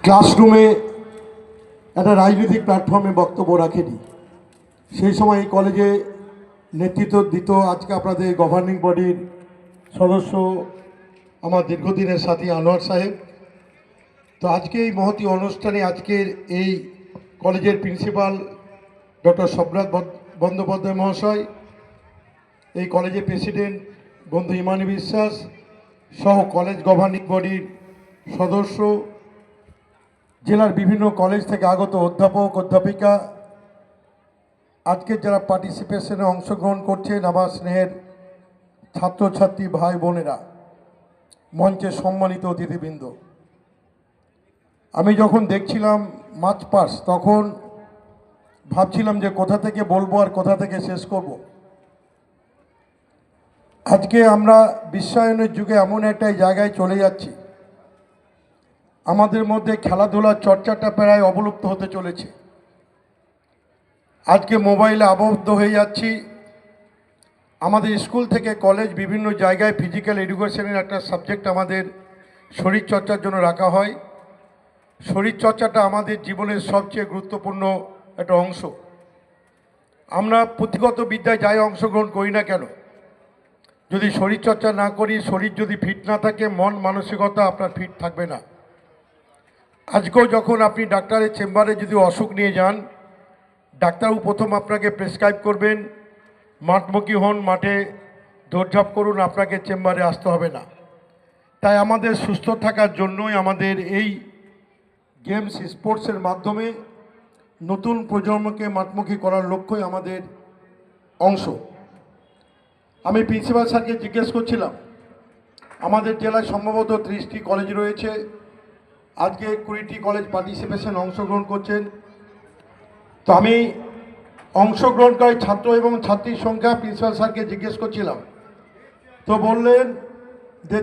ক্লাসরুমে একটা রাজনৈতিক প্ল্যাটফর্মে বক্তব্য রাখেনি। সেই সময় এই কলেজে নেতৃত্ব দিত আজকে আপনাদের গভর্নিং বডির সদস্য আমার দীর্ঘদিনের সাথী আনোয়ার সাহেব। তো আজকে এই মহতী অনুষ্ঠানে আজকের এই কলেজের প্রিন্সিপাল ডক্টর সম্রাট বন্দ্যোপাধ্যায় মহাশয়, এই কলেজের প্রেসিডেন্ট বন্ধু ইমানি বিশ্বাস সহ কলেজ গভর্নিং বডির সদস্য, জেলার বিভিন্ন কলেজ থেকে আগত অধ্যাপক অধ্যাপিকা, আজকের যারা পার্টিসিপেশনে অংশগ্রহণ করছেন আমার স্নেহের ছাত্রছাত্রী ভাই বোনেরা, মঞ্চে সম্মানিত অতিথিবৃন্দ, আমি যখন দেখছিলাম মার্চ পাস তখন ভাবছিলাম যে কোথা থেকে বলবো আর কোথা থেকে শেষ করব। আজকে আমরা বিশ্বায়নের যুগে এমন একটা জায়গায় চলে যাচ্ছি, আমাদের মধ্যে খেলাধুলার চর্চাটা প্রায় অবলুপ্ত হতে চলেছে। আজকে মোবাইলে আবদ্ধ হয়ে যাচ্ছি। আমাদের স্কুল থেকে কলেজ বিভিন্ন জায়গায় ফিজিক্যাল এডুকেশনের একটা সাবজেক্ট আমাদের শরীরচর্চার জন্য রাখা হয়। শরীরচর্চাটা আমাদের জীবনের সবচেয়ে গুরুত্বপূর্ণ একটা অংশ। আমরা পুঁথিগত বিদ্যায় যাই অংশগ্রহণ করি না কেন, যদি শরীরচর্চা না করি, শরীর যদি ফিট না থাকে, মন মানসিকতা আপনার ফিট থাকবে না। আজকেও যখন আপনি ডাক্তারের চেম্বারে যদি অসুখ নিয়ে যান, ডাক্তারও প্রথম আপনাকে প্রেসক্রাইব করবেন মাঠমুখী হন, মাঠে দৌড়ঝাঁপ করুন, আপনাকে চেম্বারে আসতে হবে না। তাই আমাদের সুস্থ থাকার জন্যই আমাদের এই গেমস স্পোর্টসের মাধ্যমে নতুন প্রজন্মকে মাঠমুখী করার লক্ষ্যই আমাদের অংশ। আমি প্রিন্সিপাল স্যারকে জিজ্ঞেস করছিলাম, আমাদের জেলায় সম্ভবত 30টি কলেজ রয়েছে, আজকে 20টি কলেজ পার্টিসিপেশন অংশগ্রহণ করছেন। তো আমি অংশগ্রহণকারী ছাত্র এবং ছাত্রীর সংখ্যা প্রিন্সিপাল স্যারকে জিজ্ঞেস করছিলাম, তো বললেন যে